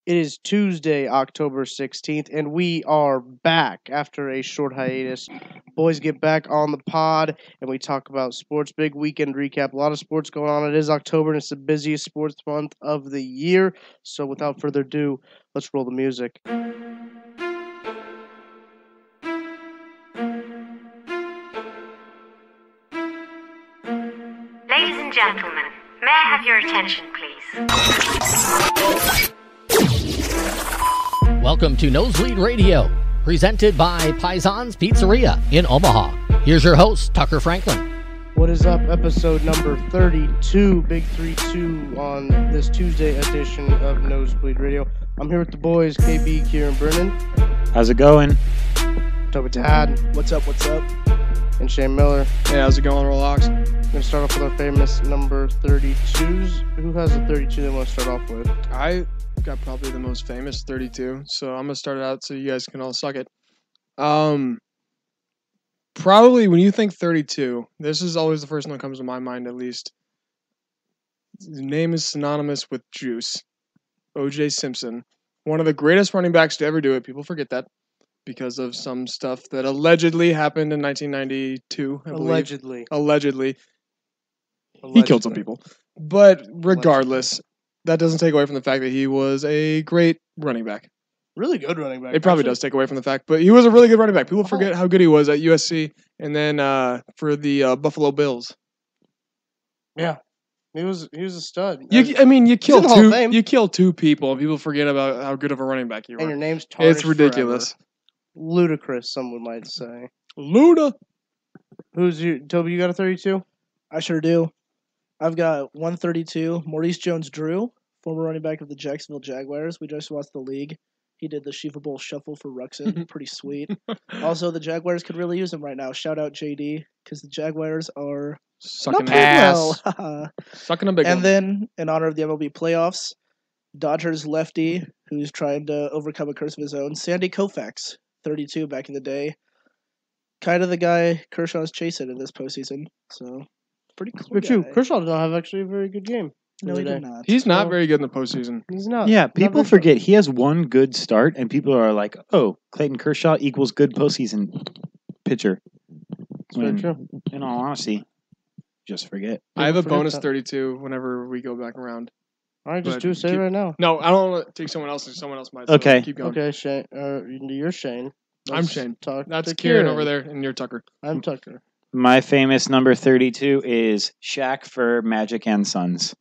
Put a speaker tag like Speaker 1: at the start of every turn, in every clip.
Speaker 1: It is Tuesday, October 16th, and we are back after a short hiatus. Boys get back on the pod, and we talk about sports. Big weekend recap. A lot of sports going on. It is October, and it's the busiest sports month of the year. So without further ado, let's roll the music.
Speaker 2: Ladies and gentlemen, may I have your attention, please?
Speaker 3: Welcome to Nosebleed Radio, presented by Paisan's Pizzeria in Omaha. Here's your host, Tucker Franklin.
Speaker 1: What is up? Episode number 32, Big 3-2 on this Tuesday edition of Nosebleed Radio. I'm here with the boys, KB, Kieran, Brennan.
Speaker 4: How's it going?
Speaker 1: Toby Dad.
Speaker 5: What's up?
Speaker 1: And Shane Miller.
Speaker 5: Hey, how's it going, Relax?
Speaker 1: We're going to start off with our famous number 32s. Who has a 32 they want to start off with?
Speaker 5: I got probably the most famous 32, so I'm going to start it out so you guys can all suck it. Probably when you think 32, this is always the first one that comes to my mind, at least. His name is synonymous with juice. O.J. Simpson. One of the greatest running backs to ever do it. People forget that because of some stuff that allegedly happened in 1992. Allegedly. He killed some people. But regardless, that doesn't take away from the fact that he was a great running back.
Speaker 1: Really good running back.
Speaker 5: It probably does take away from the fact, but he was a really good running back. People forget how good he was at USC and then for the Buffalo Bills.
Speaker 1: Yeah. He was a stud.
Speaker 5: You kill two people and people forget about how good of a running back you are.
Speaker 1: And your name's tarnished.
Speaker 5: It's ridiculous.
Speaker 1: Forever. Ludicrous, someone might say.
Speaker 5: Luda.
Speaker 1: Toby, you got a 32?
Speaker 6: I sure do. I've got 132. Maurice Jones-Drew, former running back of the Jacksonville Jaguars. We just watched the league. He did the Shiva Bowl shuffle for Ruxin. Pretty sweet. Also, the Jaguars could really use him right now. Shout out JD, because the Jaguars are
Speaker 5: sucking
Speaker 6: ass.
Speaker 5: Sucking a big one.
Speaker 6: And then, in honor of the MLB playoffs, Dodgers lefty, who's trying to overcome a curse of his own, Sandy Koufax, 32 back in the day. Kind of the guy Kershaw's chasing in this postseason. So, pretty cool.
Speaker 1: But true. Kershaw did not have actually a very good game.
Speaker 6: No, he did not.
Speaker 5: He's not very good in the postseason.
Speaker 1: He's not.
Speaker 4: Yeah, people forget he has one good start, and people are like, "Oh, Clayton Kershaw equals good postseason pitcher."
Speaker 1: Very true.
Speaker 4: In all honesty, just forget.
Speaker 5: I have a bonus 32 whenever we go back around.
Speaker 1: All right, just say it right now.
Speaker 5: No, I don't want to take someone else. Someone else might.
Speaker 4: Okay.
Speaker 5: So keep going.
Speaker 1: Okay, Shane. You're Shane.
Speaker 5: I'm Shane. That's
Speaker 1: Kieran
Speaker 5: over there, and you're Tucker.
Speaker 1: I'm Tucker.
Speaker 4: My famous number 32 is Shaq for Magic and Sons.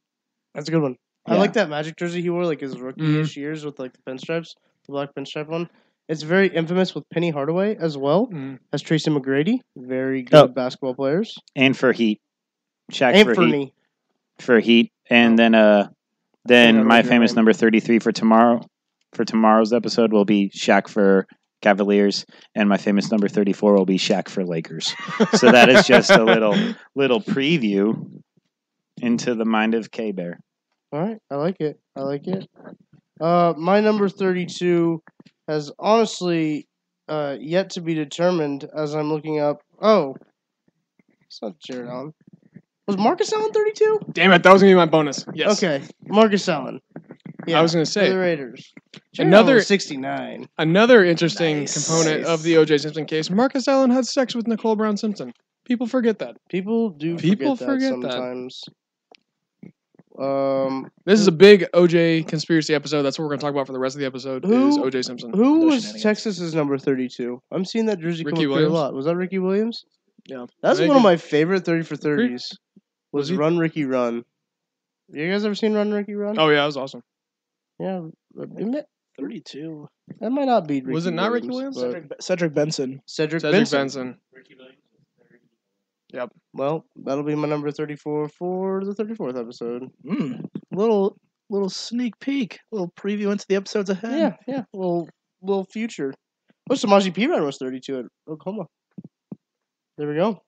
Speaker 1: That's a good one.
Speaker 4: Yeah.
Speaker 1: I like that Magic jersey he wore, like his rookie-ish years with like the pinstripes, the black pinstripe one. It's very infamous with Penny Hardaway as well as Tracy McGrady. Very good basketball players.
Speaker 4: And for Heat. Shaq
Speaker 1: and
Speaker 4: for Heat. For Heat. And then my famous number 33 for tomorrow's episode will be Shaq for Cavaliers, and my famous number 34 will be Shaq for Lakers. So that is just a little preview into the mind of K-Bear.
Speaker 1: All right, I like it. My number 32 has honestly yet to be determined as I'm looking up. Oh, it's not Jared Allen. Was Marcus Allen 32?
Speaker 5: Damn it, that was going to be my bonus. Yes.
Speaker 1: Okay, Marcus Allen. Yeah,
Speaker 5: I was going to say.
Speaker 1: For the Raiders.
Speaker 5: Another
Speaker 1: 69.
Speaker 5: Another interesting component of the O.J. Simpson case, Marcus Allen had sex with Nicole Brown Simpson. People forget that.
Speaker 1: People forget that sometimes.
Speaker 5: This is a big O.J. conspiracy episode. That's what we're going to talk about for the rest of the episode is O.J. Simpson.
Speaker 1: Who was Texas's number 32? I'm seeing that jersey come up a lot. Was that Ricky Williams?
Speaker 5: Yeah.
Speaker 1: That's one of my favorite 30 for 30s. Was Run Ricky Run. You guys ever seen Run Ricky Run?
Speaker 5: Oh, yeah, that was awesome.
Speaker 1: Yeah.
Speaker 6: 32.
Speaker 1: That might not be Ricky
Speaker 5: Was it not
Speaker 1: Williams,
Speaker 5: Ricky Williams?
Speaker 6: Cedric Benson.
Speaker 1: Cedric Benson.
Speaker 5: Ricky Williams. Yep.
Speaker 1: Well, that'll be my number 34 for the 34th episode.
Speaker 6: Little sneak peek. Little preview into the episodes ahead.
Speaker 1: Yeah. Little future. Oh, Samaje Perine was 32 at Oklahoma. There we go.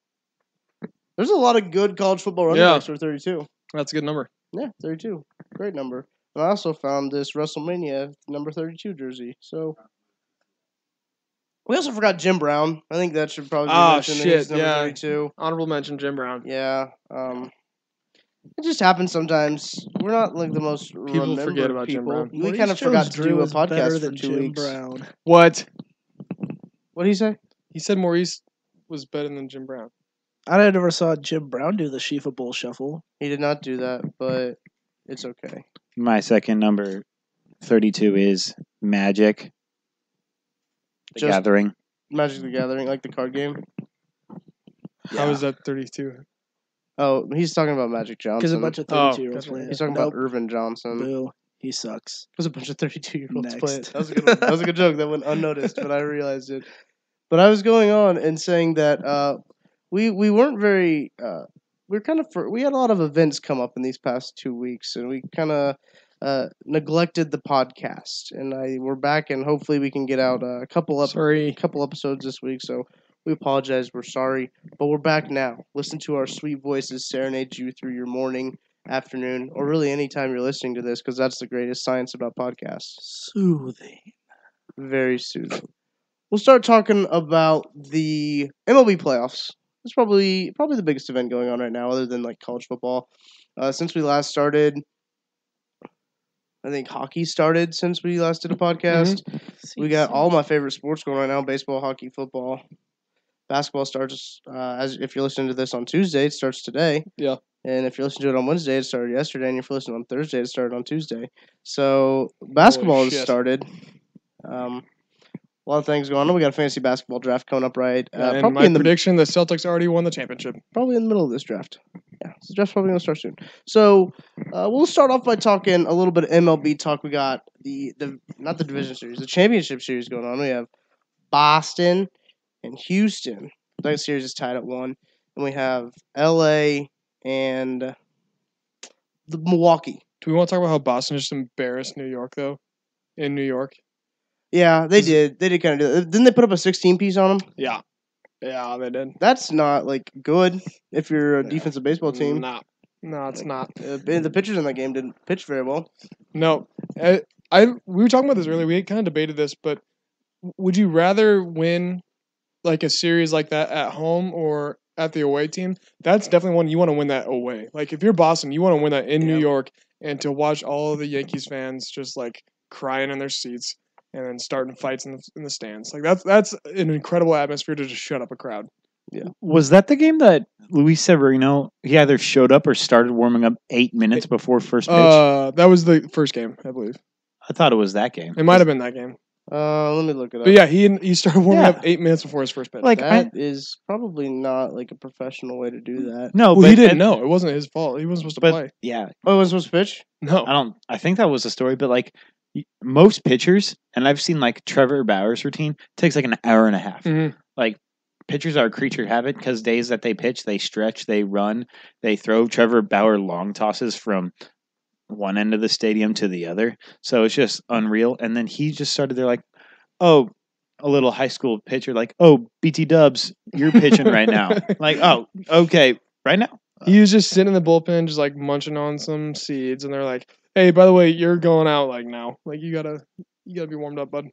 Speaker 1: There's a lot of good college football running backs for 32.
Speaker 5: That's a good number.
Speaker 1: Yeah, 32. Great number. And I also found this WrestleMania number 32 jersey. So we also forgot Jim Brown. I think that should probably be mentioned.
Speaker 5: Shit,
Speaker 1: He's number 32.
Speaker 5: Honorable mention, Jim Brown.
Speaker 1: Yeah. It just happens sometimes. We're not like the most
Speaker 5: People forget about Jim Brown.
Speaker 1: We kind of forgot to do a podcast for 2
Speaker 6: Jim
Speaker 1: weeks.
Speaker 6: Brown.
Speaker 5: What?
Speaker 1: What did he say?
Speaker 5: He said Maurice was better than Jim Brown.
Speaker 6: I never saw Jim Brown do the Chiefs Bowl shuffle.
Speaker 1: He did not do that, but it's okay.
Speaker 4: My second number 32 is Magic. The
Speaker 1: Just-
Speaker 4: Gathering.
Speaker 1: Magic the Gathering, like the card game.
Speaker 5: How is that 32?
Speaker 1: Oh, he's talking about Magic
Speaker 6: Because
Speaker 1: Johnson.
Speaker 6: a bunch of
Speaker 5: Oh,
Speaker 6: 32-year-olds
Speaker 5: gotcha.
Speaker 6: playing.
Speaker 1: He's talking about Irvin Johnson.
Speaker 6: Boo. He sucks.
Speaker 1: There's a bunch of 32-year-olds
Speaker 6: Next.
Speaker 1: playing. That was a good one. That was a good joke. That went unnoticed, but I realized it. But I was going on and saying that we weren't very we had a lot of events come up in these past 2 weeks, and we kind of neglected the podcast. And we're back, and hopefully we can get out a couple episodes this week. So we apologize. We're sorry, but we're back now. Listen to our sweet voices serenade you through your morning, afternoon, or really any time you're listening to this, because that's the greatest science about podcasts.
Speaker 6: Soothing.
Speaker 1: Very soothing. We'll start talking about the MLB playoffs. It's probably the biggest event going on right now, other than like college football. Since we last started, I think hockey started since we last did a podcast. We got all my favorite sports going right now: baseball, hockey, football. Basketball starts as if you're listening to this on Tuesday, it starts today.
Speaker 5: Yeah.
Speaker 1: And if you're listening to it on Wednesday, it started yesterday. And if you're listening on Thursday, it started on Tuesday. So basketball has started. A lot of things going on. We got a fantasy basketball draft coming up, right?
Speaker 5: And my prediction, the Celtics already won the championship.
Speaker 1: Probably in the middle of this draft. Yeah, so the draft's probably going to start soon. So we'll start off by talking a little bit of MLB talk. We got the not the division series, the championship series going on. We have Boston and Houston. That series is tied at 1. And we have LA and the Milwaukee.
Speaker 5: Do we want to talk about how Boston just embarrassed New York, though? In New York?
Speaker 1: Yeah, they did. They did kind of do that. Didn't they put up a 16-piece on them?
Speaker 5: Yeah. Yeah, they did.
Speaker 1: That's not, like, good if you're a defensive baseball team.
Speaker 5: No, it's not.
Speaker 1: The pitchers in that game didn't pitch very well.
Speaker 5: No. We were talking about this earlier. We kind of debated this, but would you rather win like a series like that at home or at the away team? That's definitely one you want to win that away. Like if you're Boston, you want to win that in New York, and to watch all of the Yankees fans just like crying in their seats and then starting fights in the stands. Like that's an incredible atmosphere to just shut up a crowd.
Speaker 1: Yeah.
Speaker 4: Was that the game that Luis Severino, he either showed up or started warming up 8 minutes before first pitch?
Speaker 5: That was the first game, I believe.
Speaker 4: I thought it was that game.
Speaker 5: It might have been that game.
Speaker 1: Let me look it up.
Speaker 5: But yeah, he started warming up 8 minutes before his first pitch.
Speaker 4: Like
Speaker 1: That is probably not like a professional way to do that.
Speaker 4: No,
Speaker 5: well,
Speaker 4: but
Speaker 5: he didn't know. It wasn't his fault. He wasn't supposed to play.
Speaker 4: Yeah,
Speaker 1: Oh, it was supposed to pitch?
Speaker 5: No.
Speaker 4: I think that was the story, but like most pitchers, and I've seen like Trevor Bauer's routine, takes like an hour and a half.
Speaker 5: Mhm.
Speaker 4: Like pitchers are a creature of habit because days that they pitch, they stretch, they run, they throw. Trevor Bauer long tosses from one end of the stadium to the other. So it's just unreal. And then he just started there like, oh, a little high school pitcher, like, oh, BT Dubs, you're pitching right now. Like, oh, okay, right now.
Speaker 5: He was just sitting in the bullpen, just like munching on some seeds, and they're like, "Hey, by the way, you're going out like now. Like you gotta be warmed up, bud."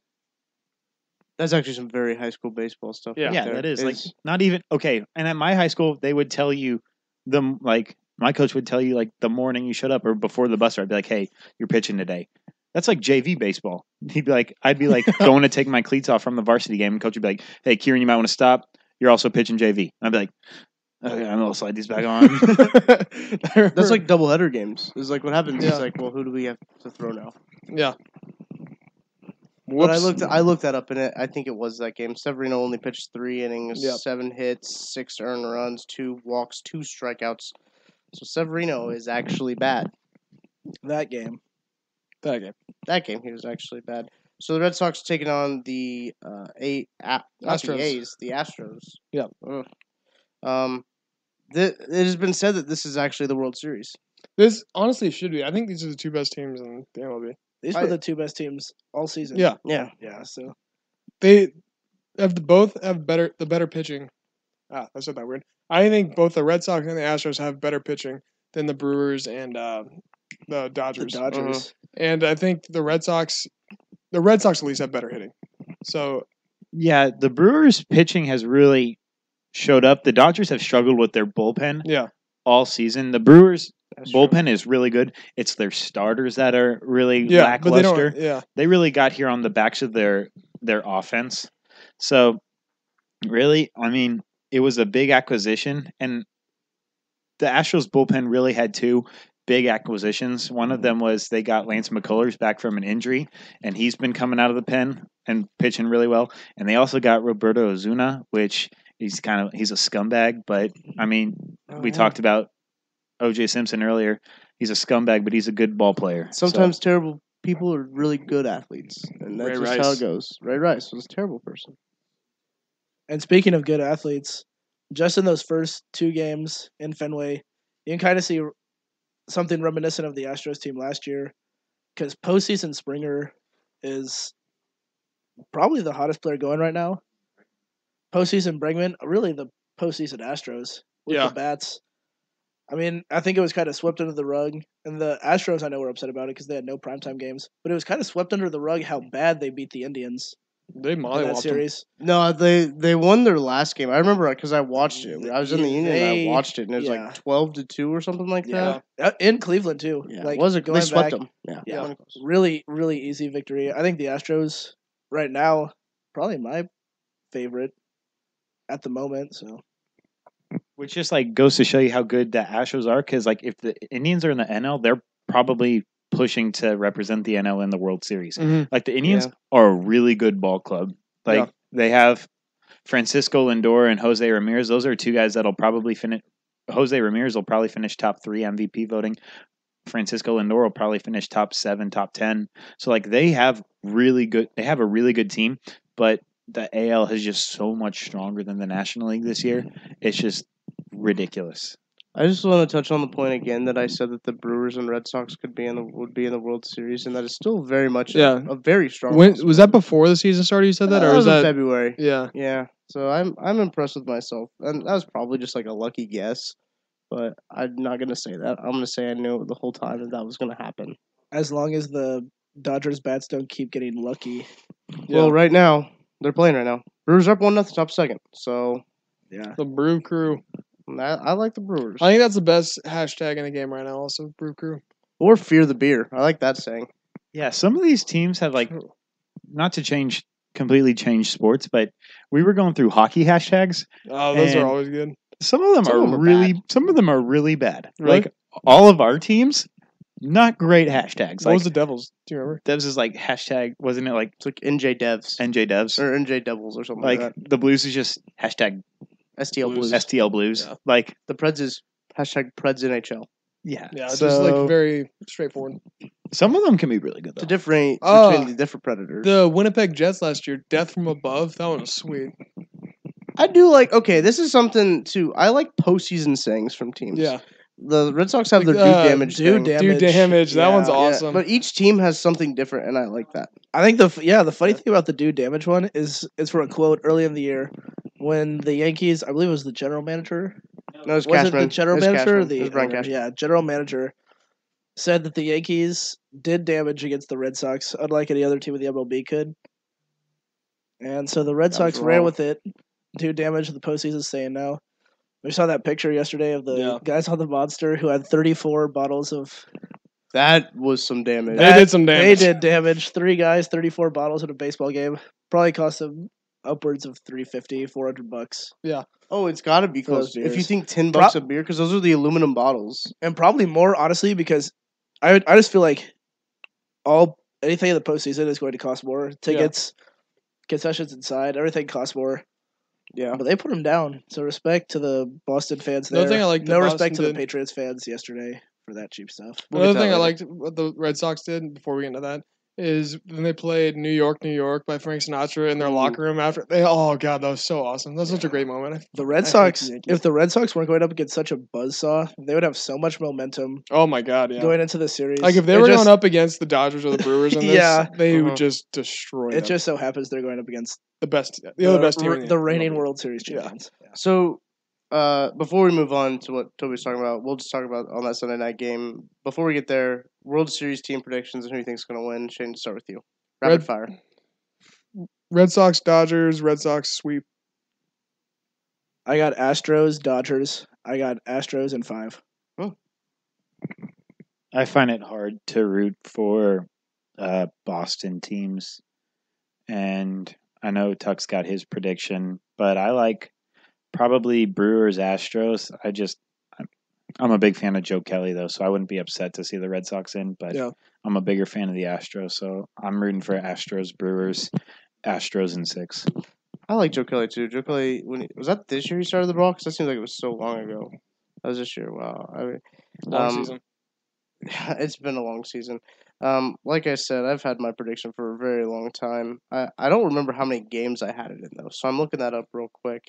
Speaker 1: That's actually some very high school baseball stuff.
Speaker 5: Yeah.
Speaker 1: right
Speaker 4: Yeah,
Speaker 1: there.
Speaker 4: that is like not even okay. And at my high school, they would tell you my coach would tell you like the morning you showed up or before the bus ride, I'd be like, hey, you're pitching today. That's like JV baseball. I'd be like going to take my cleats off from the varsity game, and coach would be like, hey, Kieran, you might want to stop. You're also pitching JV. I'd be like, okay, I'm gonna slide these back on.
Speaker 1: That's like doubleheader games. It's like what happens is like, well, who do we have to throw now?
Speaker 5: Yeah.
Speaker 1: But
Speaker 5: Whoops.
Speaker 1: I looked that up, and I think it was that game. Severino only pitched 3 innings,
Speaker 5: Yep.
Speaker 1: 7 hits, 6 earned runs, 2 walks, 2 strikeouts. So Severino is actually bad.
Speaker 6: That game.
Speaker 5: That game.
Speaker 1: That game, he was actually bad. So the Red Sox taking on the
Speaker 5: Astros.
Speaker 1: The Astros.
Speaker 5: Yep.
Speaker 1: Ugh. It has been said that this is actually the World Series.
Speaker 5: This honestly should be. I think these are the two best teams in the MLB.
Speaker 6: These were the two best teams all season.
Speaker 5: Yeah.
Speaker 1: Yeah.
Speaker 6: Yeah, so
Speaker 5: They both have the better pitching. I said that weird. I think both the Red Sox and the Astros have better pitching than the Brewers and the Dodgers.
Speaker 6: the Dodgers.
Speaker 5: And I think the Red Sox at least have better hitting. So
Speaker 4: Yeah, the Brewers' pitching has really showed up. The Dodgers have struggled with their bullpen
Speaker 5: yeah,
Speaker 4: all season. The Brewers bullpen is really good. It's their starters that are really
Speaker 5: Yeah, but they
Speaker 4: lackluster.
Speaker 5: don't. Yeah,
Speaker 4: They really got here on the backs of their offense. So, really, I mean, it was a big acquisition, and the Astros bullpen really had two big acquisitions. One of them was they got Lance McCullers back from an injury, and he's been coming out of the pen and pitching really well. And they also got Roberto Ozuna, which he's a scumbag, but I mean, we talked about O.J. Simpson earlier. He's a scumbag, but he's a good ball player.
Speaker 1: Sometimes terrible people are really good athletes, and that's
Speaker 5: Ray
Speaker 1: just how
Speaker 5: Rice.
Speaker 1: it goes. Ray Rice was a terrible person.
Speaker 6: And speaking of good athletes, just in those first two games in Fenway, you can kind of see something reminiscent of the Astros team last year, because postseason Springer is probably the hottest player going right now. Postseason Bregman, really the postseason Astros with
Speaker 5: Yeah.
Speaker 6: the bats. I mean, I think it was kind of swept under the rug, and the Astros I know were upset about it because they had no primetime games, but it was kind of swept under the rug how bad they beat the Indians
Speaker 5: they
Speaker 6: in that
Speaker 5: mollywopped them.
Speaker 6: series.
Speaker 1: No, they won their last game. I remember because I watched it. I was in the Union and I watched it, and it was
Speaker 6: yeah.
Speaker 1: like 12-2 or something like that.
Speaker 6: In Cleveland too.
Speaker 1: Yeah,
Speaker 6: like
Speaker 1: was it?
Speaker 6: going
Speaker 1: They swept
Speaker 6: back,
Speaker 1: them. Yeah,
Speaker 6: Yeah, really, really easy victory. I think the Astros right now probably my favorite at the moment. So
Speaker 4: Which just like goes to show you how good the Astros are, because like if the Indians are in the NL, they're probably pushing to represent the NL in the World Series.
Speaker 5: Mhm.
Speaker 4: Like the Indians are a really good ball club. Like they have Francisco Lindor and Jose Ramirez. Those are two guys that'll probably finish. Jose Ramirez will probably finish top 3 MVP voting. Francisco Lindor will probably finish top 7, top 10. So like they have a really good team, but the AL is just so much stronger than the National League this year. It's just ridiculous.
Speaker 1: I just want to touch on the point again that I said that the Brewers and Red Sox would be in the World Series, and that is still very much a very strong.
Speaker 5: When was that before the season started? You said that, or
Speaker 1: was
Speaker 5: was that
Speaker 1: in February?
Speaker 5: Yeah.
Speaker 1: Yeah. So I'm impressed with myself, and that was probably just like a lucky guess, but I'm not gonna say that. I'm gonna say I knew the whole time that was gonna happen.
Speaker 6: as long as the Dodgers bats don't keep getting lucky.
Speaker 1: Well, right now they're playing right now. Brewers are up 1-0, top second. So
Speaker 6: Yeah.
Speaker 5: The Brew Crew.
Speaker 1: I like the Brewers.
Speaker 5: I think that's the best hashtag in the game right now. Also, Brew Crew.
Speaker 1: Or fear the beer. I like that saying.
Speaker 4: Yeah, some of these teams have like, not to completely change sports, but we were going through hockey hashtags.
Speaker 5: Oh, those
Speaker 4: And
Speaker 5: are always good.
Speaker 4: Some of them are really bad.
Speaker 5: Really?
Speaker 4: Like all of our teams, not great hashtags.
Speaker 5: What
Speaker 4: Like
Speaker 5: was the Devils? Do you remember?
Speaker 4: Devs is like hashtag, wasn't it like
Speaker 1: It's like NJ Devs
Speaker 4: NJ Devs?
Speaker 1: or NJ Devils or something
Speaker 4: Like
Speaker 1: like that.
Speaker 4: the Blues is just hashtag
Speaker 1: STL Blues.
Speaker 4: STL Blues.
Speaker 5: Yeah.
Speaker 4: Like
Speaker 1: The Preds is hashtag Preds NHL.
Speaker 4: yeah,
Speaker 5: Yeah, it's
Speaker 1: So-
Speaker 5: just like very straightforward.
Speaker 4: some of them can be really good
Speaker 1: To
Speaker 4: though.
Speaker 1: differentiate
Speaker 5: Oh.
Speaker 1: between the different Predators.
Speaker 5: The Winnipeg Jets last year, Death from Above. That one was sweet.
Speaker 1: I do like. Okay, this is something too. I like postseason sayings from teams.
Speaker 5: Yeah.
Speaker 1: The Red Sox have
Speaker 5: Like,
Speaker 1: their dude damage.
Speaker 6: dude
Speaker 1: thing.
Speaker 6: damage.
Speaker 5: Dude damage. That one's
Speaker 6: Yeah.
Speaker 5: awesome.
Speaker 1: But each team has something different, and I like that.
Speaker 6: I think the funny thing about the dude damage one is from a quote early in the year when the Yankees, I believe it was the general manager.
Speaker 1: No, it's
Speaker 6: Was
Speaker 1: Cashman.
Speaker 6: it the general
Speaker 1: It's
Speaker 6: manager or
Speaker 1: Cashman.
Speaker 6: the
Speaker 1: It was Brian
Speaker 6: owner?
Speaker 1: Cashman.
Speaker 6: Yeah, general manager said that the Yankees did damage against the Red Sox, unlike any other team in the MLB could. And so the Red
Speaker 1: That was
Speaker 6: Sox ran
Speaker 1: wrong.
Speaker 6: with it. Dude damage, the postseason saying no. We saw that picture yesterday of the guys on the monster who had 34 bottles of.
Speaker 1: That was some damage.
Speaker 5: They did some damage.
Speaker 6: They did damage. 3 guys, 34 bottles in a baseball game. Probably cost them upwards of $350, $400.
Speaker 1: Oh, it's got to be
Speaker 6: For those
Speaker 1: close. If you
Speaker 6: beers.
Speaker 1: think $10 a beer, because those are the aluminum bottles.
Speaker 6: And probably more, honestly, because I just feel like anything in the postseason is going to cost more. Tickets, concessions inside, everything costs more.
Speaker 1: Yeah.
Speaker 6: But they put them down. So respect to the Boston fans
Speaker 5: Another
Speaker 6: there.
Speaker 5: thing I liked
Speaker 6: no
Speaker 5: that
Speaker 6: respect
Speaker 5: Boston
Speaker 6: to the
Speaker 5: did-
Speaker 6: Patriots fans yesterday for that cheap stuff.
Speaker 1: We'll
Speaker 5: Another
Speaker 1: get to
Speaker 5: thing
Speaker 1: that
Speaker 5: I
Speaker 1: later.
Speaker 5: liked what the Red Sox did before we get into that is when they played New York, New York by Frank Sinatra in their locker room after oh god, that was so awesome. That was such a great moment.
Speaker 6: The Red
Speaker 1: I hate
Speaker 6: Sox,
Speaker 1: the Yankees.
Speaker 6: if the Red Sox weren't going up against such a buzzsaw, they would have so much momentum
Speaker 5: Oh my god, yeah.
Speaker 6: going into the series.
Speaker 5: Like if they
Speaker 6: It
Speaker 5: were
Speaker 6: just-
Speaker 5: going up against the Dodgers or the Brewers in this,
Speaker 6: Yeah.
Speaker 5: they
Speaker 1: Uh-huh.
Speaker 5: would just destroy
Speaker 6: It
Speaker 5: them.
Speaker 6: just so happens they're going up against
Speaker 5: the other best team. in
Speaker 6: the reigning
Speaker 5: MLB.
Speaker 6: World Series
Speaker 5: Yeah.
Speaker 6: champions.
Speaker 1: So, before we move on to what Toby's talking about, we'll just talk about on that Sunday night game. Before we get there, World Series team predictions and who you think's going to win. Shane, to start with you. Rapid fire.
Speaker 5: Red Sox, Dodgers, Red Sox sweep.
Speaker 6: I got Astros, Dodgers. I got Astros in 5.
Speaker 4: I find it hard to root for Boston teams, and I know Tuck's got his prediction, but I like probably Brewers Astros. I'm a big fan of Joe Kelly though, so I wouldn't be upset to see the Red Sox in, but
Speaker 5: Yeah.
Speaker 4: I'm a bigger fan of the Astros, so I'm rooting for Astros, Brewers, Astros in 6.
Speaker 1: I like Joe Kelly too. Joe Kelly, was that this year he started the ball? Because that seems like it was so long ago. That was this year. Wow. I mean,
Speaker 5: Long season.
Speaker 1: it's been a long season. Like I said, I've had my prediction for a very long time. I don't remember how many games I had it in though, so I'm looking that up real quick.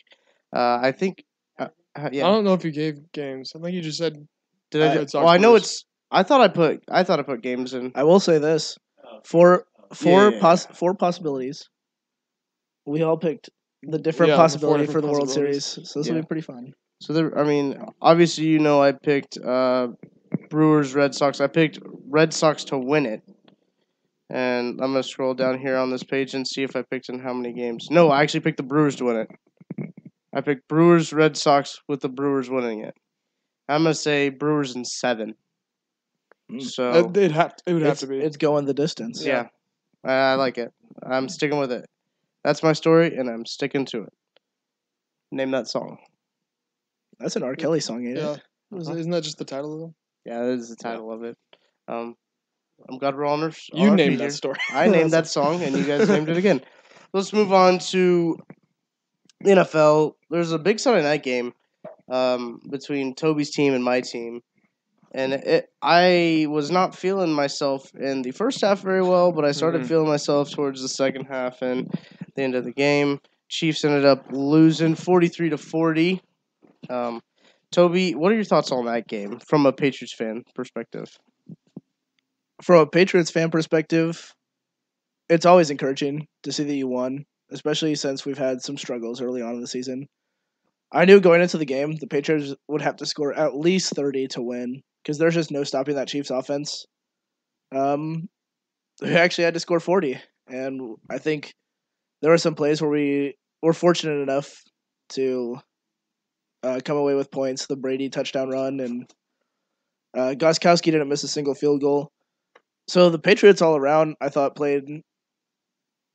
Speaker 1: I think, yeah.
Speaker 5: I don't know if you gave games. I think you just said.
Speaker 1: Did I?
Speaker 5: Red Sox
Speaker 1: Well, I know
Speaker 5: Brewers.
Speaker 1: it's. I thought I put games in.
Speaker 6: I will say this: four
Speaker 1: Yeah.
Speaker 6: four possibilities. We all picked the different
Speaker 5: Yeah, the four
Speaker 6: possibility for
Speaker 5: different
Speaker 6: the World
Speaker 5: possibilities.
Speaker 6: Series, so this will
Speaker 1: Yeah.
Speaker 6: be pretty fun.
Speaker 1: So there. I mean, obviously, I picked Brewers, Red Sox. I picked Red Sox to win it. And I'm gonna scroll down here on this page and see if I picked in how many games. No, I actually picked the Brewers to win it. I picked Brewers, Red Sox with the Brewers winning it. I'm gonna say Brewers in 7. So
Speaker 5: It would have to be.
Speaker 6: It's going the distance.
Speaker 1: yeah, I like it. I'm sticking with it. That's my story, and I'm sticking to it. Name that song.
Speaker 6: That's an R. Kelly song, ain't
Speaker 5: Yeah.
Speaker 6: it?
Speaker 5: Isn't that just the title of them?
Speaker 1: Yeah, that is the title of it. I'm glad we're all on our
Speaker 5: You
Speaker 1: feet
Speaker 5: named
Speaker 1: here.
Speaker 5: that story.
Speaker 1: I named that song, and you guys named it again. Let's move on to the NFL. There's a big Sunday night game between Toby's team and my team. And I was not feeling myself in the first half very well, but I started feeling myself towards the second half and the end of the game. Chiefs ended up losing 43-40. Toby, what are your thoughts on that game from a Patriots fan perspective?
Speaker 6: From a Patriots fan perspective, it's always encouraging to see that you won, especially since we've had some struggles early on in the season. I knew going into the game, the Patriots would have to score at least 30 to win, because there's just no stopping that Chiefs offense. We actually had to score 40, and I think there were some plays where we were fortunate enough to come away with points. The Brady touchdown run, and Gostkowski didn't miss a single field goal. So the Patriots all around, I thought, played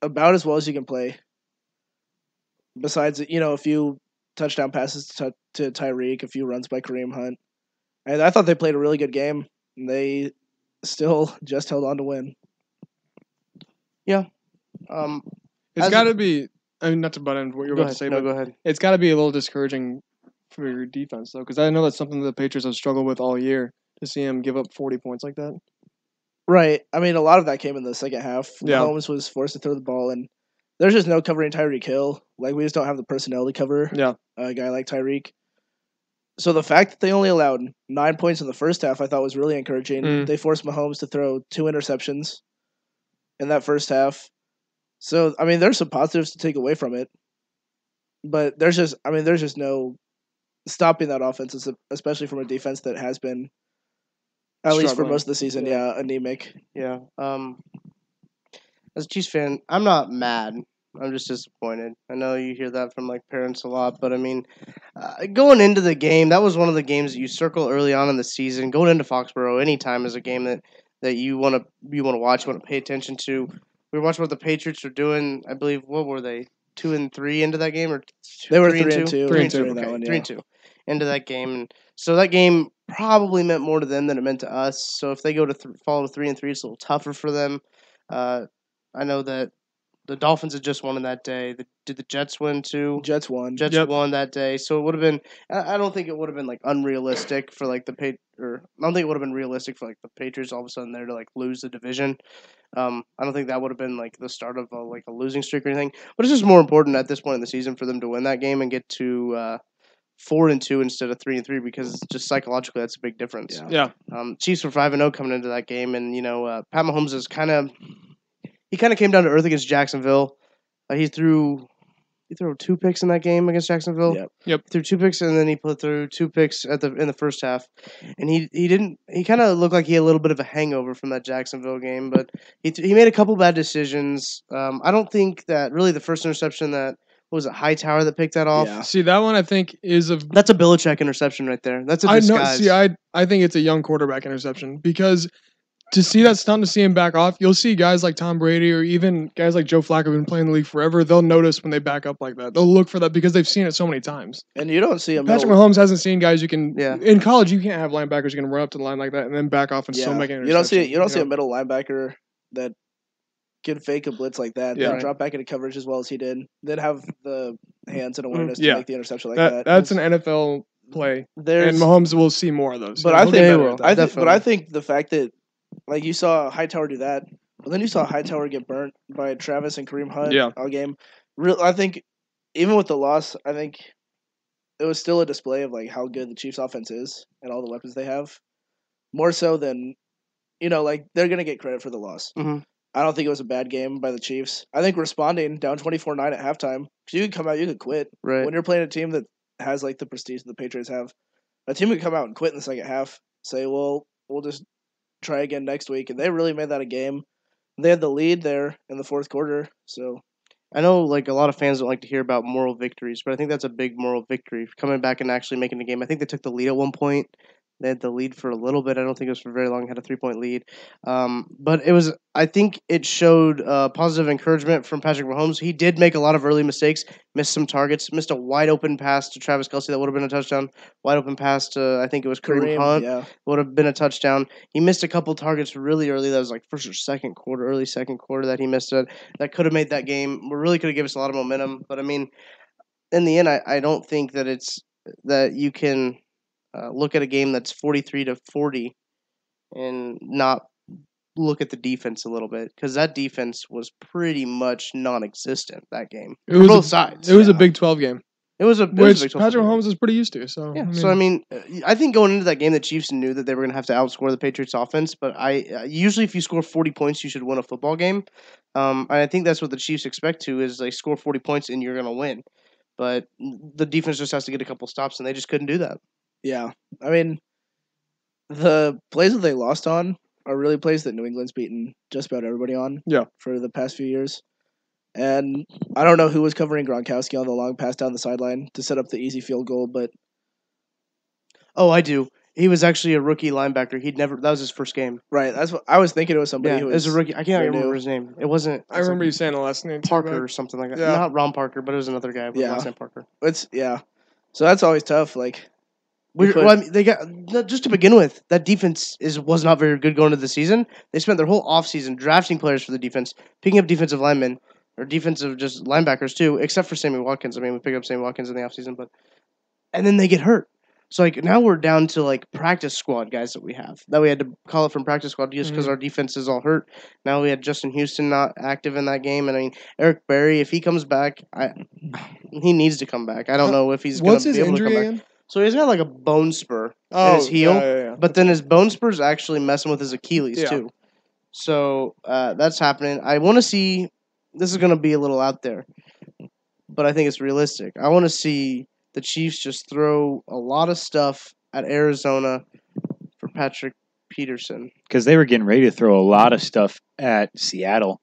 Speaker 6: about as well as you can play. Besides, a few touchdown passes to Tyreek, a few runs by Kareem Hunt. And I thought they played a really good game. And they still just held on to win.
Speaker 1: Yeah.
Speaker 5: It's got to be. I mean, not to butt in what you were about to say,
Speaker 1: No,
Speaker 5: but
Speaker 1: go ahead.
Speaker 5: it's got to be a little discouraging for your defense, though, because I know that's something the Patriots have struggled with all year, to see them give up 40 points like that.
Speaker 6: Right. I mean, a lot of that came in the second half.
Speaker 5: Yeah.
Speaker 6: Mahomes was forced to throw the ball, and there's just no covering Tyreek Hill. Like, we just don't have the personnel to cover a guy like Tyreek. So the fact that they only allowed 9 points in the first half, I thought was really encouraging. They forced Mahomes to throw 2 interceptions in that first half. So, I mean, there's some positives to take away from it. But there's just no stopping that offense, especially from a defense that has been, at least for most of the season, anemic.
Speaker 1: Yeah. As a Chiefs fan, I'm not mad. I'm just disappointed. I know you hear that from parents a lot, but I mean, going into the game, that was one of the games that you circle early on in the season. Going into Foxborough, anytime is a game that you want to watch, you want to pay attention to. We were watching what the Patriots were doing. I believe, what were they, 2-3 into that game, or
Speaker 6: they were
Speaker 1: 3-2?
Speaker 6: 3-2 in that
Speaker 1: Okay,
Speaker 6: one,
Speaker 1: 3-2 into that game, and so that game probably meant more to them than it meant to us. So if they go to follow 3-3, it's a little tougher for them. I know that the Dolphins had just won in that day. Did the Jets win too?
Speaker 6: Jets won.
Speaker 1: Jets won that day, so it would have been. I don't think it would have been unrealistic for I don't think it would have been realistic for the Patriots all of a sudden there to lose the division. I don't think that would have been the start of a losing streak or anything. But it's just more important at this point in the season for them to win that game and get to 4-2 instead of 3-3, because just psychologically that's a big difference.
Speaker 5: Yeah.
Speaker 1: Chiefs were 5-0 coming into that game, and Pat Mahomes is kind of came down to earth against Jacksonville. He threw 2 picks in that game against Jacksonville.
Speaker 6: Yep.
Speaker 1: He threw 2 picks, and then he put through 2 picks in the first half. And he kind of looked like he had a little bit of a hangover from that Jacksonville game, but he made a couple bad decisions. I don't think that really the first interception that what was it, Hightower that picked that off?
Speaker 6: Yeah.
Speaker 5: See, that one I think is
Speaker 1: That's a Belichick interception right there. That's a disguise.
Speaker 5: I think it's a young quarterback interception because to see that stunt, to see him back off, you'll see guys like Tom Brady or even guys like Joe Flacco who've been playing the league forever. They'll notice when they back up like that. They'll look for that because they've seen it so many times.
Speaker 6: And you don't see a
Speaker 5: Patrick Mahomes hasn't seen guys you can.
Speaker 1: Yeah.
Speaker 5: In college, you can't have linebackers you can run up to the line like that and then back off and still make an interception.
Speaker 6: You don't see a middle linebacker that can fake a blitz like that.
Speaker 5: Yeah.
Speaker 6: Then drop back into coverage as well as he did. Then have the hands and awareness to make the interception like that.
Speaker 5: That's an NFL play. And
Speaker 6: There's
Speaker 5: Mahomes will see more of those.
Speaker 6: But
Speaker 5: You know,
Speaker 6: I think the fact that like you saw Hightower do that, but then you saw Hightower get burnt by Travis and Kareem Hunt all game. I think even with the loss, I think it was still a display of like how good the Chiefs offense is and all the weapons they have. More so than, like they're gonna get credit for the loss.
Speaker 1: Mm-hmm.
Speaker 6: I don't think it was a bad game by the Chiefs. I think responding down 24-9 at halftime, because you could come out, you could quit.
Speaker 1: Right.
Speaker 6: When you're playing a team that has like the prestige that the Patriots have, a team could come out and quit in the second half, say, well, we'll just try again next week. And they really made that a game. They had the lead there in the fourth quarter. So
Speaker 1: I know like a lot of fans don't like to hear about moral victories, but I think that's a big moral victory, coming back and actually making the game. I think they took the lead at one point. They had the lead for a little bit. I don't think it was for very long. Had a 3-point lead. But I think it showed positive encouragement from Patrick Mahomes. He did make a lot of early mistakes, missed some targets, missed a wide open pass to Travis Kelce that would have been a touchdown. Wide open pass to, I think it was Kareem Hunt, would have been a touchdown. He missed a couple targets really early. That was like first or second quarter, early second quarter that he missed it. That could have made that game. We really could have given us a lot of momentum. But I mean, in the end, I don't think that that you can look at a game that's 43-40 and not look at the defense a little bit, because that defense was pretty much non-existent that game. Both sides.
Speaker 5: It was a Big 12 game.
Speaker 1: Which
Speaker 5: Patrick Mahomes is pretty used to. So
Speaker 1: yeah. I think going into that game, the Chiefs knew that they were going to have to outscore the Patriots offense. But usually, if you score 40 points, you should win a football game. And I think that's what the Chiefs expect to is they score 40 points and you're going to win. But the defense just has to get a couple stops, and they just couldn't do that.
Speaker 6: Yeah, I mean, the plays that they lost on are really plays that New England's beaten just about everybody on.
Speaker 5: Yeah.
Speaker 6: For the past few years. And I don't know who was covering Gronkowski on the long pass down the sideline to set up the easy field goal, but...
Speaker 1: Oh, I do. He was actually a rookie linebacker. That was his first game.
Speaker 6: Right, that's what I was thinking. It was somebody who was...
Speaker 1: It was a rookie. I can't remember his name. It wasn't...
Speaker 5: I remember you saying the last name.
Speaker 1: Parker or something like that.
Speaker 5: Yeah.
Speaker 1: Not Ron Parker, but it was another guy with the last name Parker.
Speaker 6: So that's always tough, like...
Speaker 1: they got just to begin with. That defense was not very good going into the season. They spent their whole offseason drafting players for the defense, picking up defensive linemen or defensive just linebackers too, except for Sammy Watkins. I mean, we picked up Sammy Watkins in the offseason, and then they get hurt. So like now we're down to like practice squad guys that we had to call it from practice squad just because our defense is all hurt. Now we had Justin Houston not active in that game, and I mean Eric Berry, if he comes back, he needs to come back. I don't know if he's going to be able to come back.
Speaker 5: Again?
Speaker 1: So he's got like a bone spur in his heel, but then his bone spur is actually messing with his Achilles too. So that's happening. I want to see. This is going to be a little out there, but I think it's realistic. I want to see the Chiefs just throw a lot of stuff at Arizona for Patrick Peterson,
Speaker 4: because they were getting ready to throw a lot of stuff at Seattle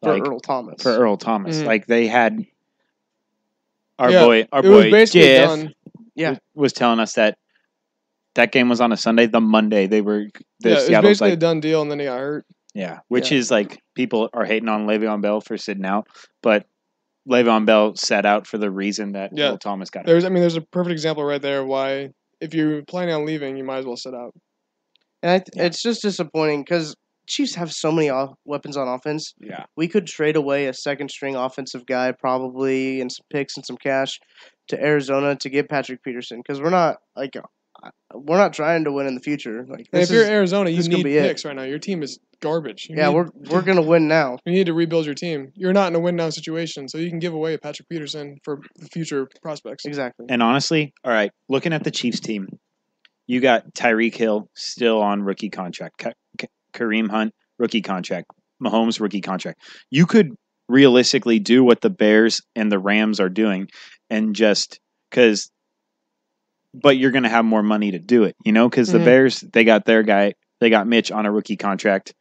Speaker 1: for Earl Thomas.
Speaker 4: Mm-hmm. Like they had our boy
Speaker 5: Jeff.
Speaker 4: Done. Was telling us that game was on a Sunday. The Monday they were.
Speaker 5: It was basically a done deal, and then he got hurt.
Speaker 4: Yeah, which is like people are hating on Le'Veon Bell for sitting out, but Le'Veon Bell sat out for the reason that Earl Thomas got hurt.
Speaker 5: There's a perfect example right there why if you're planning on leaving, you might as well sit out.
Speaker 1: And it's just disappointing because Chiefs have so many weapons on offense.
Speaker 4: Yeah, we
Speaker 1: could trade away a second string offensive guy probably and some picks and some cash to Arizona to get Patrick Peterson, because we're not trying to win in the future. Like
Speaker 5: if you're Arizona, you need picks right now. Your team is garbage.
Speaker 1: We're gonna win now.
Speaker 5: You need to rebuild your team. You're not in a win now situation, so you can give away Patrick Peterson for the future prospects.
Speaker 1: Exactly.
Speaker 4: And honestly, all right, looking at the Chiefs team, you got Tyreek Hill still on rookie contract, Kareem Hunt rookie contract, Mahomes rookie contract. You could realistically do what the Bears and the Rams are doing, and but you're going to have more money to do it, because the Bears, they got their guy, they got Mitch on a rookie contract.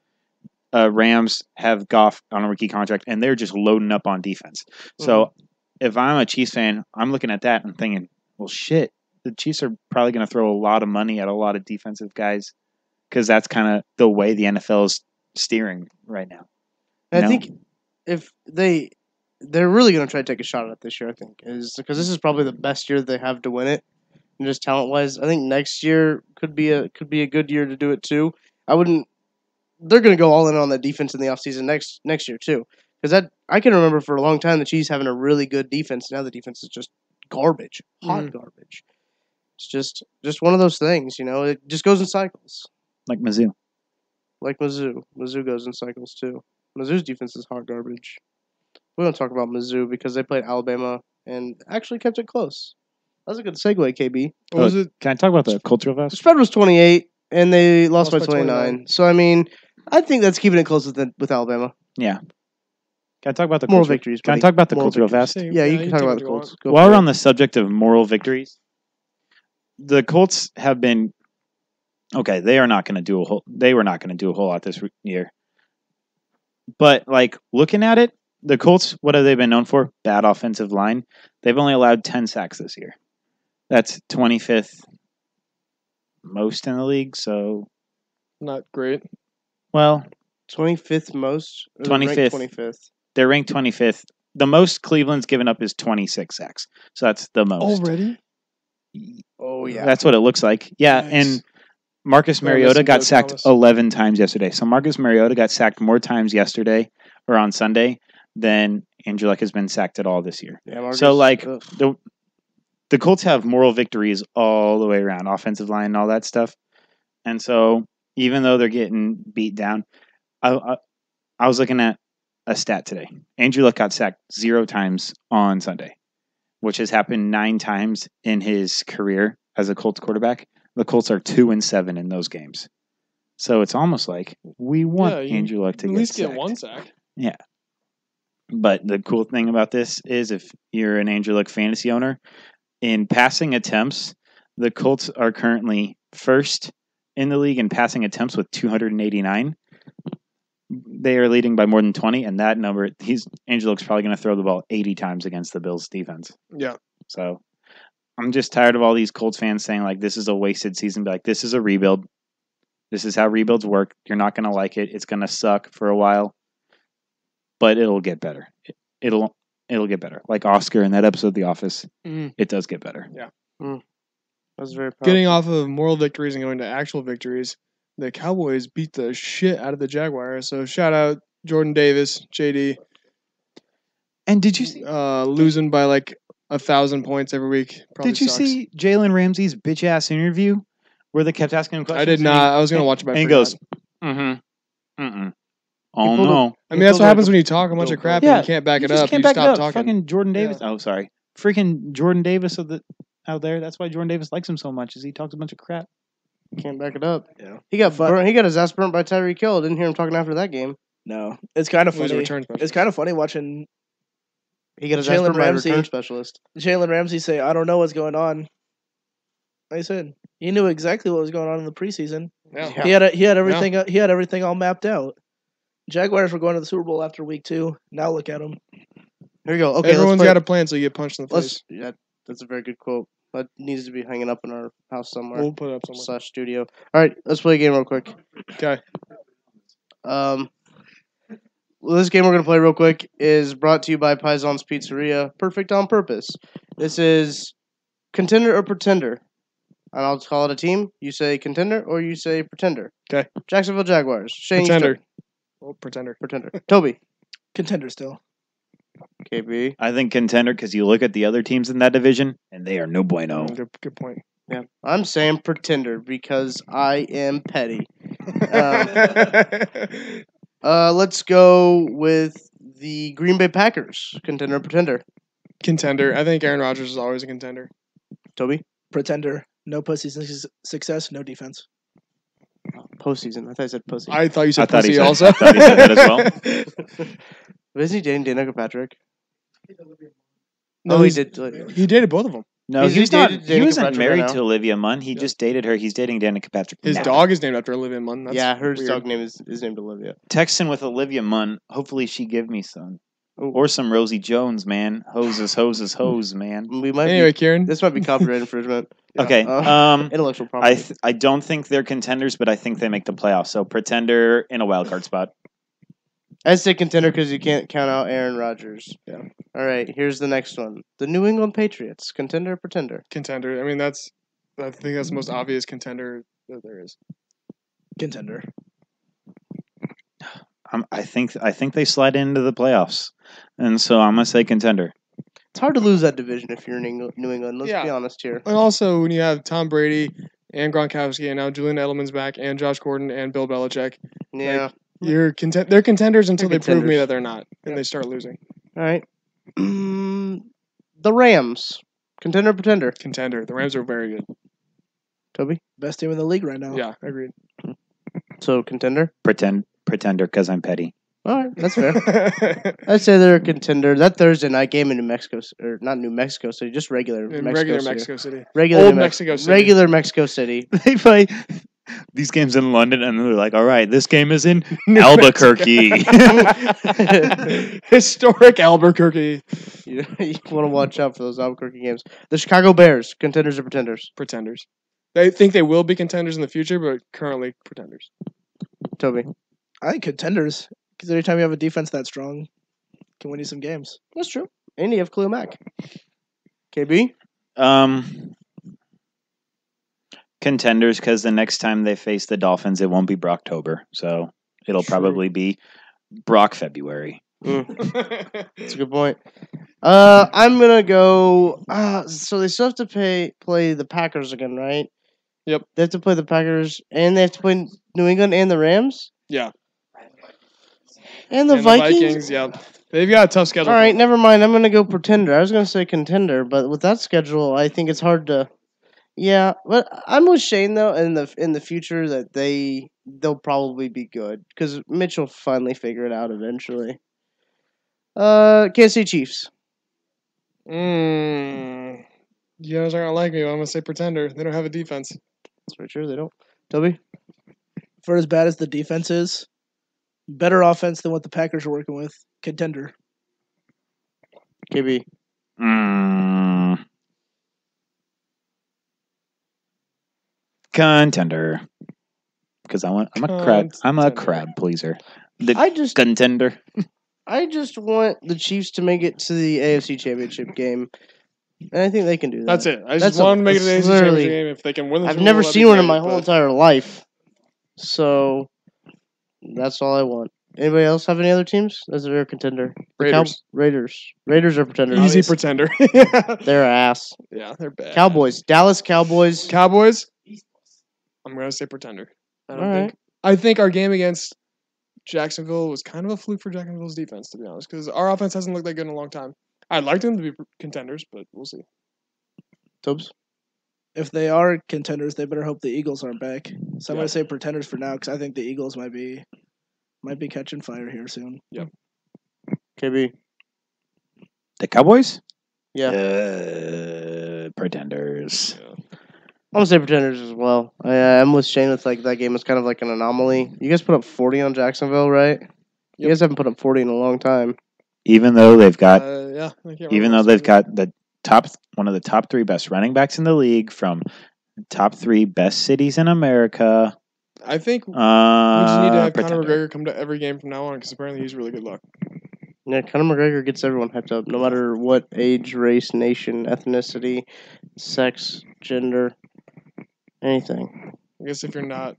Speaker 4: Rams have Goff on a rookie contract, and they're just loading up on defense. So if I'm a Chiefs fan, I'm looking at that and thinking, well, shit, the Chiefs are probably going to throw a lot of money at a lot of defensive guys because that's kind of the way the NFL is steering right now.
Speaker 1: I think if they're really going to try to take a shot at it this year, I think, is because this is probably the best year they have to win it, and just talent wise. I think next year could be a good year to do it too. They're going to go all in on the defense in the offseason next year too, because I can remember for a long time the Chiefs having a really good defense. Now the defense is just garbage, hot garbage. It's just one of those things, It just goes in cycles.
Speaker 4: Like Mizzou.
Speaker 1: Mizzou goes in cycles too. Mizzou's defense is hot garbage. We don't talk about Mizzou because they played Alabama and actually kept it close. That was a good segue, KB.
Speaker 5: What was it?
Speaker 4: Can I talk about the cultural
Speaker 1: The
Speaker 4: fest?
Speaker 1: spread was 28, and they lost by 29. So, I think that's keeping it close with Alabama.
Speaker 4: Yeah. Can I talk about the
Speaker 1: moral
Speaker 4: culture?
Speaker 1: victories?
Speaker 4: Can I
Speaker 1: buddy.
Speaker 4: talk about the
Speaker 1: Moral
Speaker 4: cultural
Speaker 1: victories.
Speaker 4: fest?
Speaker 1: Yeah, you can talk
Speaker 5: take
Speaker 1: about
Speaker 5: what
Speaker 1: the
Speaker 5: you want.
Speaker 1: Colts. Go
Speaker 4: While
Speaker 1: for
Speaker 4: we're
Speaker 1: it.
Speaker 4: on the subject of moral victories, the Colts have been okay. They were not going to do a whole lot this year. But looking at it, the Colts, what have they been known for? Bad offensive line. They've only allowed 10 sacks this year. That's 25th most in the league. So,
Speaker 5: Not great.
Speaker 4: well,
Speaker 1: 25th most? Or
Speaker 4: 25th.
Speaker 1: 25th.
Speaker 4: They're ranked 25th. The most Cleveland's given up is 26 sacks. So that's the most.
Speaker 5: Already?
Speaker 1: Oh, yeah.
Speaker 4: That's what it looks like. Yeah,
Speaker 5: Nice.
Speaker 4: and Marcus
Speaker 5: They're
Speaker 4: Mariota
Speaker 5: missing
Speaker 4: got
Speaker 5: Joe
Speaker 4: sacked
Speaker 5: Thomas.
Speaker 4: 11 times yesterday. So Marcus Mariota got sacked more times yesterday or on Sunday than Andrew Luck has been sacked at all this year.
Speaker 1: Yeah, Marcus,
Speaker 4: So,
Speaker 1: ugh.
Speaker 4: the Colts have moral victories all the way around, offensive line and all that stuff. And so even though they're getting beat down, I was looking at a stat today. Andrew Luck got sacked 0 times on Sunday, which has happened 9 times in his career as a Colts quarterback. The Colts are 2-7 in those games. So it's almost like we want Andrew Luck to
Speaker 5: at
Speaker 4: get
Speaker 5: least
Speaker 4: sacked.
Speaker 5: get one sack.
Speaker 4: Yeah. But the cool thing about this is if you're an Andrew Luck fantasy owner, in passing attempts, the Colts are currently first in the league in passing attempts with 289. They are leading by more than 20, and that number, Andrew Luck's probably going to throw the ball 80 times against the Bills' defense.
Speaker 5: Yeah.
Speaker 4: So I'm just tired of all these Colts fans saying, this is a wasted season. Be like, this is a rebuild. This is how rebuilds work. You're not going to like it. It's going to suck for a while, but it'll get better. It'll get better. Like Oscar in that episode of The Office, it does get better.
Speaker 5: Yeah.
Speaker 1: That was very powerful.
Speaker 5: Getting off of moral victories and going to actual victories, the Cowboys beat the shit out of the Jaguars. So shout out Jordan Davis, JD.
Speaker 4: And did you see?
Speaker 5: Losing by 1,000 points every week. Probably
Speaker 4: Did you
Speaker 5: sucks.
Speaker 4: see Jalen Ramsey's bitch ass interview where they kept asking him questions?
Speaker 5: I did not. I was going to watch it, but I
Speaker 4: And he
Speaker 5: forgot.
Speaker 4: goes, Oh
Speaker 1: pulled
Speaker 4: no!
Speaker 5: I mean, that's what happens when you talk a bunch of crap
Speaker 4: Yeah,
Speaker 5: and you can't back
Speaker 4: You
Speaker 5: it
Speaker 4: just
Speaker 5: up.
Speaker 4: can't
Speaker 5: You
Speaker 4: back it
Speaker 5: stop
Speaker 4: up.
Speaker 5: talking.
Speaker 4: Fucking Jordan Davis. Oh, sorry. Freaking Jordan Davis out there. That's why Jordan Davis likes him so much, is he talks a bunch of crap.
Speaker 1: Can't back it up.
Speaker 6: Yeah.
Speaker 1: He got burnt. He got his ass burnt by Tyreek Hill. Didn't hear him talking after that game.
Speaker 6: No, it's kind of
Speaker 5: He was a
Speaker 6: funny.
Speaker 5: return specialist.
Speaker 6: It's kind of funny watching
Speaker 1: He got his ass
Speaker 6: Jalen
Speaker 1: burnt by a
Speaker 6: Ramsey.
Speaker 1: return specialist.
Speaker 6: Jalen Ramsey say, "I don't know what's going on." Like I said, he knew exactly what was going on in the preseason.
Speaker 5: Yeah.
Speaker 6: He had everything. He had everything all mapped out. Jaguars were going to the Super Bowl after week 2. Now look at them.
Speaker 1: Here we go. Okay,
Speaker 5: Everyone's
Speaker 1: let's
Speaker 5: got a plan, so you get punched in the face.
Speaker 1: Yeah, that's a very good quote. That needs to be hanging up in our house somewhere.
Speaker 5: We'll put it up somewhere.
Speaker 1: / studio. All right, let's play a game real quick.
Speaker 5: Okay.
Speaker 1: Well, this game we're going to play real quick is brought to you by Paison's Pizzeria. Perfect on purpose. This is contender or pretender. And I'll call it a team. You say contender or you say pretender.
Speaker 5: Okay.
Speaker 1: Jacksonville Jaguars. Shane
Speaker 5: Pretender. Oh, pretender.
Speaker 1: Pretender. Toby.
Speaker 6: Contender still.
Speaker 1: KB.
Speaker 4: I think contender because you look at the other teams in that division and they are no bueno.
Speaker 5: Good point.
Speaker 1: Yeah. I'm saying pretender because I am petty. Let's go with the Green Bay Packers. Contender or pretender.
Speaker 5: Contender. I think Aaron Rodgers is always a contender.
Speaker 1: Toby.
Speaker 6: Pretender. No postseason success. No defense.
Speaker 1: Postseason. I thought I said pussy.
Speaker 5: I thought you said
Speaker 4: I thought he
Speaker 5: pussy
Speaker 4: said-
Speaker 5: also.
Speaker 4: I thought he said that as well.
Speaker 1: But isn't he dating Danica Patrick?
Speaker 5: No,
Speaker 1: Oh, he
Speaker 5: he's-
Speaker 1: did.
Speaker 5: He dated both of them.
Speaker 4: No,
Speaker 1: He's
Speaker 4: he's not.
Speaker 1: dated
Speaker 4: He
Speaker 1: Danica
Speaker 4: wasn't
Speaker 1: Patrick
Speaker 4: married
Speaker 1: right
Speaker 4: to
Speaker 1: now.
Speaker 4: Olivia Munn. He just dated her. He's dating Danica Patrick.
Speaker 5: His
Speaker 4: now.
Speaker 5: dog is named after Olivia Munn. That's
Speaker 1: Yeah, her
Speaker 5: weird.
Speaker 1: dog name is named Olivia.
Speaker 4: Texting with Olivia Munn. Hopefully she give me some. Or some Rosie Jones, man. Hoses, man.
Speaker 1: We might
Speaker 5: Anyway,
Speaker 1: be,
Speaker 5: Kieran.
Speaker 1: this might be copyright infringement.
Speaker 4: Okay.
Speaker 1: Intellectual property.
Speaker 4: I don't think they're contenders, but I think they make the playoffs. So pretender in a wild card spot.
Speaker 1: I say contender because you can't count out Aaron Rodgers.
Speaker 5: Yeah.
Speaker 1: All right, here's the next one. The New England Patriots. Contender, pretender.
Speaker 5: Contender. I mean, I think that's the most obvious contender that there is.
Speaker 6: Contender.
Speaker 4: I think they slide into the playoffs, and so I'm gonna say contender.
Speaker 1: It's hard to lose that division if you're in New England. Let's be honest here.
Speaker 5: And also, when you have Tom Brady and Gronkowski, and now Julian Edelman's back, and Josh Gordon and Bill Belichick,
Speaker 1: Yeah.
Speaker 5: they're contenders until
Speaker 1: They're
Speaker 5: they prove me
Speaker 1: contenders.
Speaker 5: that they're not, and they start losing.
Speaker 1: All right. The Rams. Contender, pretender.
Speaker 5: Contender. The Rams are very good.
Speaker 1: Toby?
Speaker 6: Best team in the league right now.
Speaker 5: Yeah, agreed.
Speaker 1: So, contender?
Speaker 4: Pretender because I'm petty.
Speaker 1: All right, that's fair. I'd say they're a contender. That Thursday night game in New Mexico, or not New Mexico City, just regular
Speaker 5: Mexico City.
Speaker 1: Regular
Speaker 5: Old
Speaker 1: New
Speaker 5: Mexico City.
Speaker 1: Regular Mexico City.
Speaker 4: They play these games in London, and they're like, "All right, this game is in Albuquerque."
Speaker 5: Historic Albuquerque.
Speaker 1: You want to watch out for those Albuquerque games. The Chicago Bears, contenders or pretenders?
Speaker 5: Pretenders. They think they will be contenders in the future, but currently pretenders.
Speaker 1: Toby?
Speaker 6: I think contenders. Because every time you have a defense that strong, can win you some games.
Speaker 1: That's true. And you have Khalil Mack. KB?
Speaker 4: Contenders because the next time they face the Dolphins, it won't be Brocktober, so it'll probably be Brock February.
Speaker 1: That's a good point. I'm gonna go. So they still have to play the Packers again, right?
Speaker 5: Yep.
Speaker 1: They have to play the Packers, and they have to play New England and the Rams.
Speaker 5: Yeah.
Speaker 1: And the Vikings.
Speaker 5: Yeah. They've got a tough schedule.
Speaker 1: All right, never mind. I'm gonna go pretender. I was gonna say contender, but with that schedule, I think it's hard to. Yeah, but I'm with Shane though. In the future, that they'll probably be good because Mitch will finally figure it out eventually. Kansas City Chiefs.
Speaker 5: You guys aren't gonna like me, but I'm gonna say pretender. They don't have a defense.
Speaker 1: That's very true. They don't. Toby?
Speaker 6: For as bad as the defense is, better offense than what the Packers are working with. Contender.
Speaker 1: KB?
Speaker 4: Contender. Because I'm a crowd pleaser. Contender.
Speaker 1: I just want the Chiefs to make it to the AFC Championship game. And I think they can do that.
Speaker 5: That's it. I just want them to make it to the AFC Championship game. If they can win the
Speaker 1: I've never seen one in my whole entire life. So, that's all I want. Anybody else have any other teams? Is there a contender?
Speaker 5: Raiders.
Speaker 1: Raiders are pretenders.
Speaker 5: Easy pretender.
Speaker 1: They're ass.
Speaker 5: Yeah, they're bad.
Speaker 1: Cowboys. Dallas Cowboys.
Speaker 5: Cowboys? I'm going to say pretender. I think our game against Jacksonville was kind of a fluke for Jacksonville's defense, to be honest, because our offense hasn't looked that good in a long time. I'd like them to be contenders, but we'll see.
Speaker 1: Tubbs?
Speaker 6: If they are contenders, they better hope the Eagles aren't back. So I'm going to say pretenders for now, because I think the Eagles might be catching fire here soon.
Speaker 5: Yep.
Speaker 1: KB?
Speaker 4: The Cowboys?
Speaker 1: Yeah.
Speaker 4: Pretenders.
Speaker 5: Yeah.
Speaker 1: I'm going to say pretenders as well. I'm with Shane with that game was kind of like an anomaly. You guys put up 40 on Jacksonville, right? Yep. You guys haven't put up 40 in a long time.
Speaker 4: Even though they've got one of the top 3 best running backs in the league from top 3 best cities in America.
Speaker 5: I think we just need to have Conor McGregor come to every game from now on because apparently he's really good luck.
Speaker 1: Yeah, Conor McGregor gets everyone hyped up, no matter what age, race, nation, ethnicity, sex, gender, anything.
Speaker 5: I guess if you're not,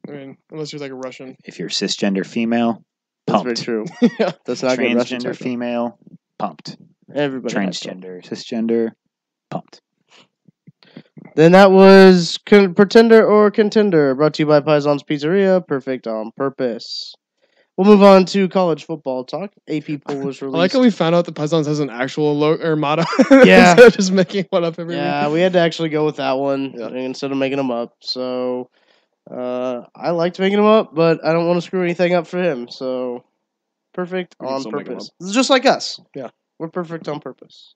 Speaker 5: unless you're like a Russian.
Speaker 4: If you're cisgender female, pumped.
Speaker 1: That's very true.
Speaker 5: Yeah.
Speaker 1: That's not good.
Speaker 4: Transgender female, pumped.
Speaker 1: Everybody.
Speaker 4: Transgender, cisgender, pumped.
Speaker 1: Then that was Pretender or Contender, brought to you by Paison's Pizzeria, perfect on purpose. We'll move on to college football talk. AP poll was released.
Speaker 5: I like how we found out that Paison's has an actual motto.
Speaker 1: Yeah.
Speaker 5: Instead of just making one up every week.
Speaker 1: Yeah, we had to actually go with that one instead of making them up. So I liked making them up, but I don't want to screw anything up for him. So perfect on purpose. It's just like us.
Speaker 5: Yeah.
Speaker 1: We're perfect on purpose.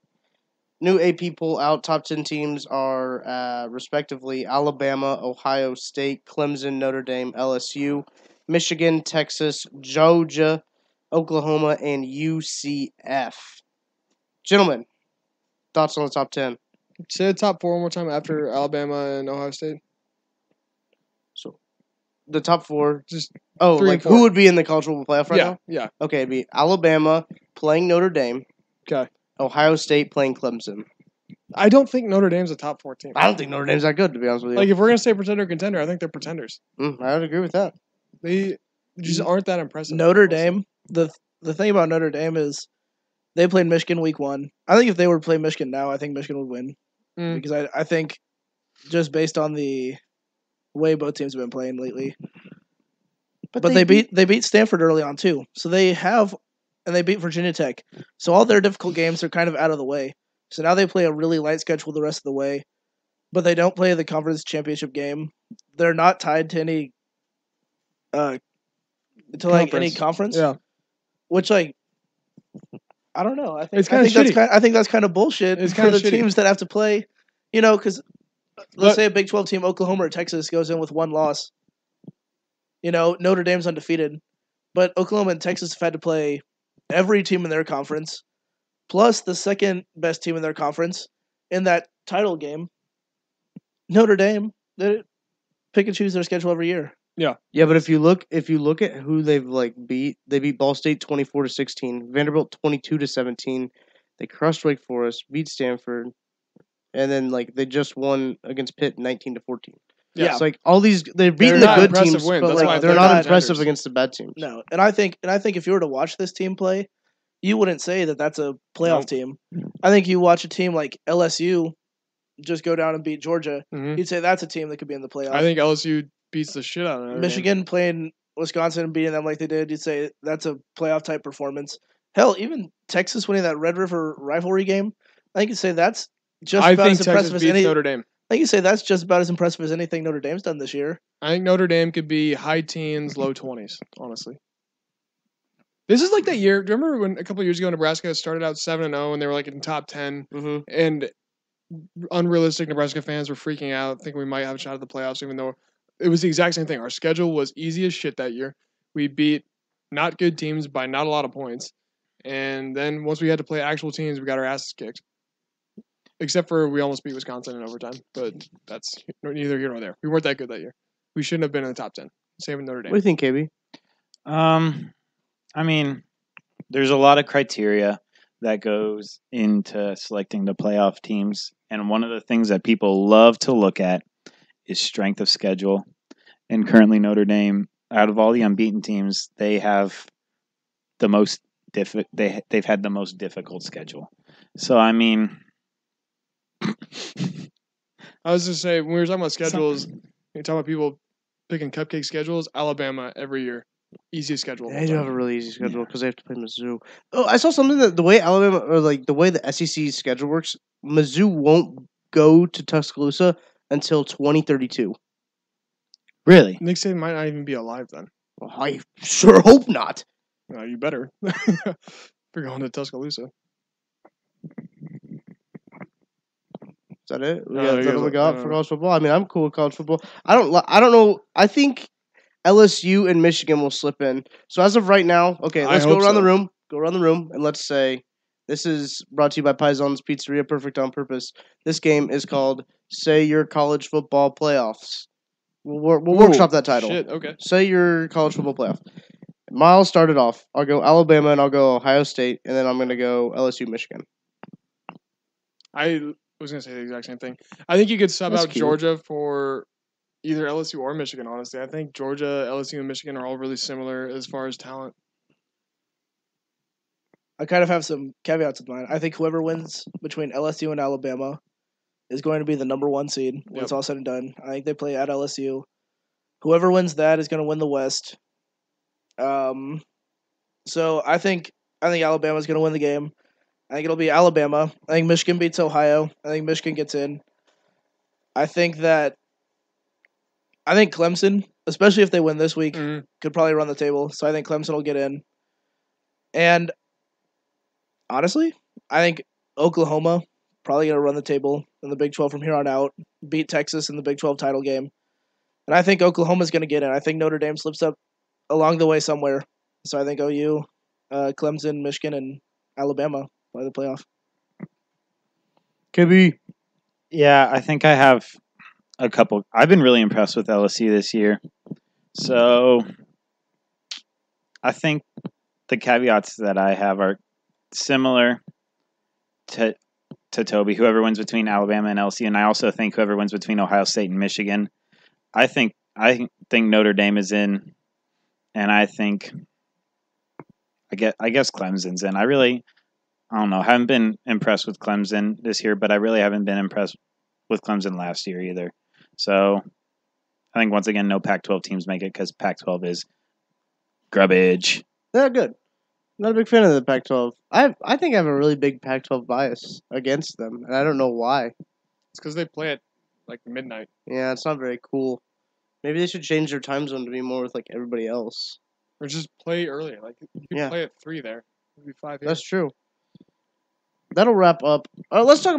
Speaker 1: New AP poll out. Top 10 teams are respectively Alabama, Ohio State, Clemson, Notre Dame, LSU, Michigan, Texas, Georgia, Oklahoma, and UCF. Gentlemen, thoughts on the top 10?
Speaker 5: Say the top 4 one more time after Alabama and Ohio State.
Speaker 1: So, the top 4.
Speaker 5: Just
Speaker 1: 3
Speaker 5: and
Speaker 1: like
Speaker 5: 4.
Speaker 1: who would be in the college football playoff right now?
Speaker 5: Yeah.
Speaker 1: Okay, it'd be Alabama playing Notre Dame.
Speaker 5: Okay.
Speaker 1: Ohio State playing Clemson.
Speaker 5: I don't think Notre Dame's a top 4 team.
Speaker 1: I don't think Notre Dame's that good, to be honest with you.
Speaker 5: Like, if we're going to say pretender, I think they're pretenders.
Speaker 1: I would agree with that.
Speaker 5: They just aren't that impressive.
Speaker 6: Notre Dame, the thing about Notre Dame is they played Michigan week 1. I think if they were to play Michigan now, I think Michigan would win. Because I think just based on the way both teams have been playing lately. But they beat Stanford early on too. So they beat Virginia Tech. So all their difficult games are kind of out of the way. So now they play a really light schedule the rest of the way. But they don't play the conference championship game. They're not tied to any any conference.
Speaker 5: Yeah.
Speaker 6: Which I don't know. I think that's kind of bullshit
Speaker 5: It's
Speaker 6: for the
Speaker 5: shitty.
Speaker 6: teams that have to play. Because let's say a Big 12 team, Oklahoma or Texas, goes in with 1 loss. Notre Dame's undefeated, but Oklahoma and Texas have had to play every team in their conference, plus the second best team in their conference in that title game. Notre Dame, they pick and choose their schedule every year.
Speaker 1: Yeah, but if you look at who they've beat, they beat Ball State 24-16, Vanderbilt 22-17. They crushed Wake Forest, beat Stanford, and then they just won against Pitt 19-14.
Speaker 6: Yeah,
Speaker 1: it's all these they're beating the
Speaker 5: not
Speaker 1: good
Speaker 5: impressive
Speaker 1: teams,
Speaker 5: wins.
Speaker 1: but
Speaker 5: That's why
Speaker 1: they're
Speaker 5: they're
Speaker 1: not
Speaker 5: not
Speaker 1: impressive
Speaker 5: contenders.
Speaker 1: against the bad teams.
Speaker 6: No, and I think if you were to watch this team play, you wouldn't say that that's a playoff team. I think you watch a team like LSU just go down and beat Georgia.
Speaker 5: Mhm.
Speaker 6: You'd say that's a team that could be in the playoff.
Speaker 5: I think LSU beats the shit out of Notre
Speaker 6: Michigan playing Wisconsin and beating them like they did, you'd say that's a playoff type performance. Hell, even Texas winning that Red River rivalry game, I think you'd say that's just
Speaker 5: I
Speaker 6: about
Speaker 5: think
Speaker 6: as
Speaker 5: Texas
Speaker 6: impressive as
Speaker 5: beats
Speaker 6: any.
Speaker 5: Notre Dame.
Speaker 6: I think you say that's just about as impressive as anything Notre Dame's done this year.
Speaker 5: I think Notre Dame could be high teens, low 20s, honestly. This is like that year. Do you remember when a couple of years ago Nebraska started out 7-0 and they were in top 10 and unrealistic Nebraska fans were freaking out, thinking we might have a shot at the playoffs, even though it was the exact same thing. Our schedule was easy as shit that year. We beat not good teams by not a lot of points. And then once we had to play actual teams, we got our asses kicked. Except for we almost beat Wisconsin in overtime, but that's neither here nor there. We weren't that good that year. We shouldn't have been in the top 10. Same with Notre Dame.
Speaker 1: What do you think, KB?
Speaker 4: I mean, there's a lot of criteria that goes into selecting the playoff teams, and one of the things that people love to look at is strength of schedule. And currently, Notre Dame, out of all the unbeaten teams, they have the most they've had the most difficult schedule. So I mean.
Speaker 5: I was just saying, when we were talking about schedules, you're talking about people picking cupcake schedules, Alabama every year. Easiest schedule.
Speaker 1: They do have a really easy schedule because they have to play Mizzou. Oh, I saw something that the way Alabama, or the way the SEC schedule works, Mizzou won't go to Tuscaloosa until 2032.
Speaker 4: Really?
Speaker 5: Nick Saban might not even be alive then.
Speaker 1: Well, I sure hope not.
Speaker 5: You better. If you're going to Tuscaloosa.
Speaker 1: Is that it?
Speaker 5: No,
Speaker 1: Is that what we got
Speaker 5: no.
Speaker 1: for college football? I mean, I'm cool with college football. I don't know. I think LSU and Michigan will slip in. So as of right now, okay, let's go around the room. Go around the room, and let's say this is brought to you by Paison's Pizzeria, perfect on purpose. This game is called Say Your College Football Playoffs. We'll workshop that title.
Speaker 5: Shit, okay.
Speaker 1: Say Your College Football Playoff. Miles started off. I'll go Alabama, and I'll go Ohio State, and then I'm going to go LSU, Michigan.
Speaker 5: I was going to say the exact same thing. I think you could sub
Speaker 1: That's
Speaker 5: out
Speaker 1: cute.
Speaker 5: Georgia for either LSU or Michigan, honestly. I think Georgia, LSU, and Michigan are all really similar as far as talent.
Speaker 6: I kind of have some caveats with mine. I think whoever wins between LSU and Alabama is going to be the number 1 seed when it's all said and done. I think they play at LSU. Whoever wins that is going to win the West. So I think Alabama's going to win the game. I think it'll be Alabama. I think Michigan beats Ohio. I think Michigan gets in. I think Clemson, especially if they win this week, could probably run the table. So I think Clemson will get in. And honestly, I think Oklahoma probably going to run the table in the Big 12 from here on out, beat Texas in the Big 12 title game. And I think Oklahoma's going to get in. I think Notre Dame slips up along the way somewhere. So I think OU Clemson, Michigan, and Alabama play the playoff.
Speaker 1: KB.
Speaker 4: Yeah, I think I have a couple. I've been really impressed with LSU this year. So I think the caveats that I have are similar to Toby. Whoever wins between Alabama and LSU, and I also think whoever wins between Ohio State and Michigan. I think Notre Dame is in, and I guess Clemson's in. I don't know. I haven't been impressed with Clemson this year, but I really haven't been impressed with Clemson last year either. So I think once again, no Pac-12 teams make it because Pac-12 is garbage.
Speaker 1: They're good. Not a big fan of the Pac-12. I think I have a really big Pac-12 bias against them, and I don't know why.
Speaker 5: It's because they play at like midnight.
Speaker 1: Yeah, it's not very cool. Maybe they should change their time zone to be more with like everybody else.
Speaker 5: Or just play earlier. Like you can play at 3 there. It'd be 5 here.
Speaker 1: That's true. That'll wrap up. We'll talk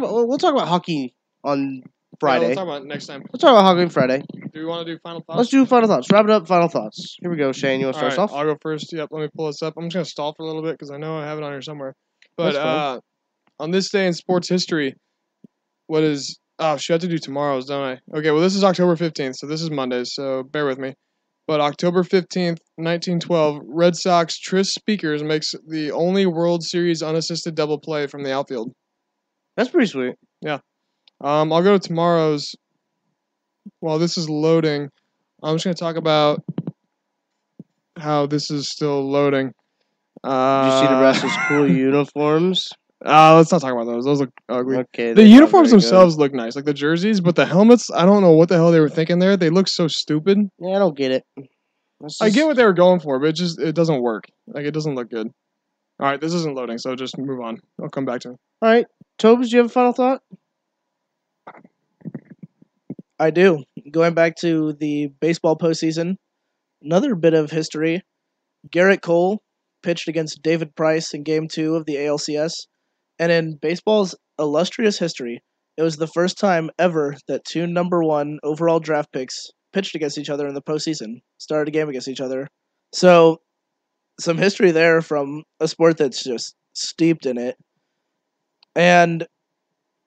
Speaker 1: about hockey on Friday.
Speaker 5: Yeah, we'll talk about it next time.
Speaker 1: We'll talk about hockey on Friday.
Speaker 5: Do we want to do final thoughts?
Speaker 1: Let's do final thoughts. Wrap it up. Final thoughts. Here we go, Shane. You want to start us off?
Speaker 5: I'll go first. Yep, let me pull this up. I'm just going to stall for a little bit because I know I have it on here somewhere.
Speaker 1: That's
Speaker 5: But
Speaker 1: fine.
Speaker 5: on this day in sports history, what is... Oh, should I have to do tomorrow's, don't I? Okay, well, this is October 15th, so this is Monday, so bear with me. But October 15th, 1912, Red Sox Tris Speakers makes the only World Series unassisted double play from the outfield.
Speaker 1: That's pretty sweet.
Speaker 5: Yeah. I'll go to tomorrow's. While this is loading, I'm just going to talk about how this is still loading.
Speaker 1: Did you see Nebraska's cool uniforms?
Speaker 5: Let's not talk about those. Those look ugly.
Speaker 1: Okay.
Speaker 5: The uniforms themselves look nice, like the jerseys, but the helmets, I don't know what the hell they were thinking there. They look so stupid.
Speaker 1: Yeah, I don't get it.
Speaker 5: I get what they were going for, but it doesn't work. Like, it doesn't look good. All right, this isn't loading, so just move on. I'll come back to it.
Speaker 1: All right. Tobes, do you have a final thought?
Speaker 6: I do. Going back to the baseball postseason, another bit of history. Garrett Cole pitched against David Price in Game 2 of the ALCS. And in baseball's illustrious history, it was the first time ever that 2 number 1 overall draft picks pitched against each other in the postseason, started a game against each other. So, some history there from a sport that's just steeped in it. And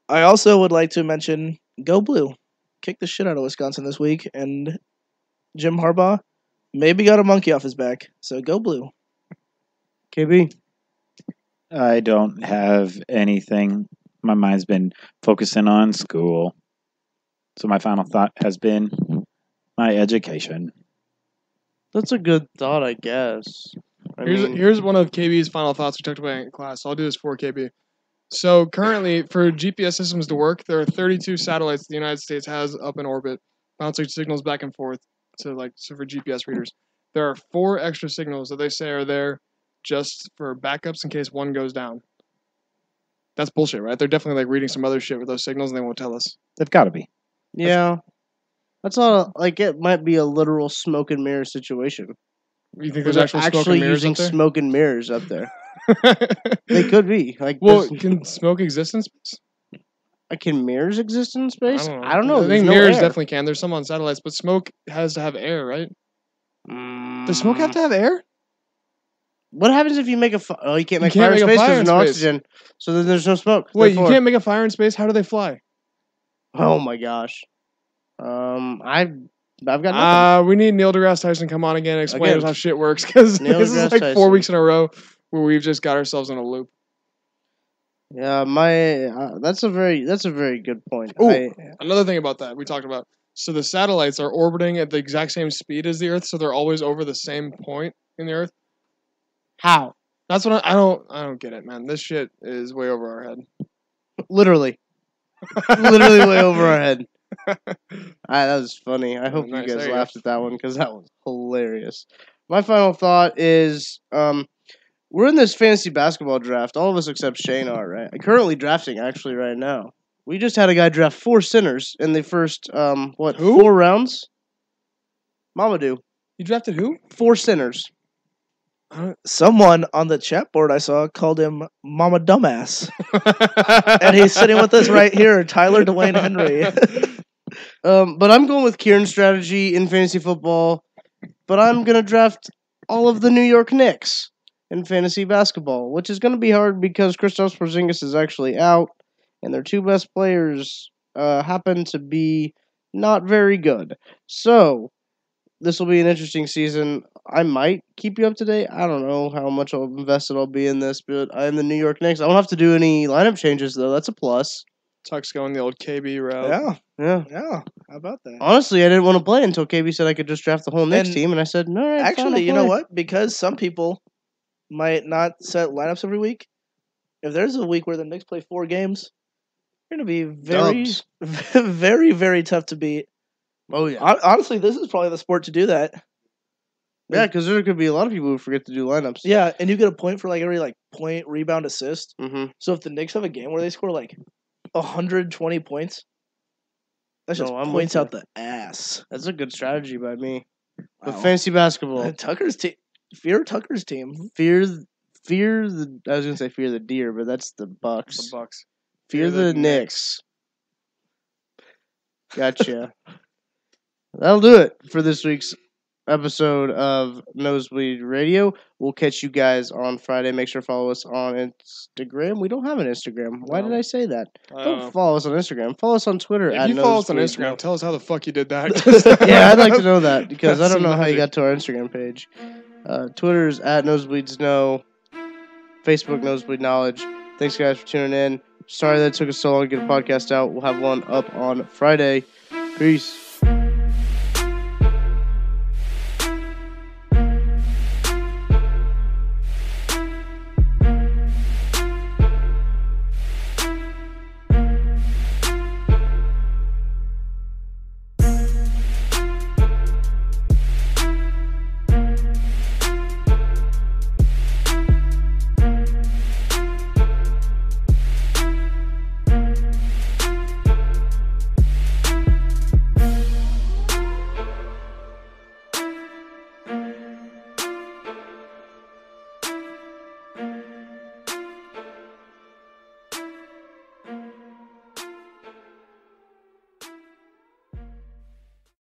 Speaker 6: I also would like to mention Go Blue. Kicked the shit out of Wisconsin this week, and Jim Harbaugh maybe got a monkey off his back. So go Blue.
Speaker 1: KB.
Speaker 4: I don't have anything. My mind's been focusing on school. So my final thought has been my education.
Speaker 1: That's a good thought, I guess.
Speaker 5: Here's one of KB's final thoughts we talked about in class. So I'll do this for KB. So currently, for GPS systems to work, there are 32 satellites the United States has up in orbit, bouncing signals back and forth so for GPS readers. There are 4 extra signals that they say are there just for backups in case one goes down. That's bullshit, right? They're definitely reading some other shit with those signals and they won't tell us.
Speaker 4: They've got to be.
Speaker 1: Yeah. That's not it might be a literal smoke and mirror situation.
Speaker 5: You think there's actually
Speaker 1: using smoke and mirrors up there? They could be.
Speaker 5: Can smoke exist in space?
Speaker 1: Can mirrors exist in space?
Speaker 5: I don't know. I think mirrors definitely can. There's some on satellites, but smoke has to have air, right? Does smoke have to have air?
Speaker 1: What happens if you make you can't make fire in space because there's no oxygen, so then there's no smoke.
Speaker 5: Wait, you can't make a fire in space? How do they fly?
Speaker 1: Oh my gosh. I've got nothing.
Speaker 5: We need Neil deGrasse Tyson to come on again and explain how shit works, because this is 4 weeks in a row where we've just got ourselves in a loop.
Speaker 1: Yeah, that's a very good point.
Speaker 5: Another thing about that we talked about. So the satellites are orbiting at the exact same speed as the Earth, so they're always over the same point in the Earth.
Speaker 1: How?
Speaker 5: That's what I don't get it, man. This shit is way over our head.
Speaker 1: Literally way over our head. That was funny. I hope you guys laughed at that one because that was hilarious. My final thought is, we're in this fantasy basketball draft. All of us except Shane are, right? I'm currently drafting actually right now. We just had a guy draft 4 centers in the first 4 rounds. Mamadou.
Speaker 5: You drafted who?
Speaker 1: 4 centers.
Speaker 6: Someone on the chat board I saw called him Mama Dumbass. And he's sitting with us right here, Tyler Dwayne Henry.
Speaker 1: But I'm going with Kieran's strategy in fantasy football. But I'm going to draft all of the New York Knicks. in fantasy basketball, which is going to be hard because Kristaps Porzingis is actually out, and their two best players happen to be not very good. So, this will be an interesting season. I might keep you up to date. I don't know how much invested I'll be in this, but I am the New York Knicks. I don't have to do any lineup changes, though. That's a plus.
Speaker 5: Tuck's going the old KB route.
Speaker 6: Yeah. How about that?
Speaker 1: Honestly, I didn't want to play until KB said I could just draft the whole Knicks team, and I said, no, all right,
Speaker 6: actually,
Speaker 1: fine,
Speaker 6: you know what? Because some people might not set lineups every week. If there's a week where the Knicks play 4 games, they're going to be very, very, very tough to beat.
Speaker 1: Oh, yeah.
Speaker 6: Honestly, this is probably the sport to do that.
Speaker 1: Yeah, because there could be a lot of people who forget to do lineups.
Speaker 6: Yeah, and you get a point for every point, rebound, assist.
Speaker 1: Mm-hmm.
Speaker 6: So if the Knicks have a game where they score 120 points, that's just points out the ass.
Speaker 1: That's a good strategy by me.
Speaker 6: Wow.
Speaker 1: But fantasy basketball.
Speaker 6: Tucker's team. Fear Tucker's team.
Speaker 1: Fear the. I was gonna say fear the deer, but that's the Bucks.
Speaker 5: The Bucks.
Speaker 1: Fear the Knicks. Gotcha. That'll do it for this week's episode of Nosebleed Radio. We'll catch you guys on Friday. Make sure to follow us on Instagram. We don't have an Instagram. Why did I say that? Don't follow us on Instagram. Follow us on Twitter.
Speaker 5: If you follow us on Instagram, tell us how the fuck you did that.
Speaker 1: Yeah, I'd like to know that because I don't know how you got to our Instagram page. Twitter's at NosebleedSnow. Facebook Nosebleed Knowledge. Thanks, guys, for tuning in. Sorry that it took us so long to get a podcast out. We'll have one up on Friday. Peace.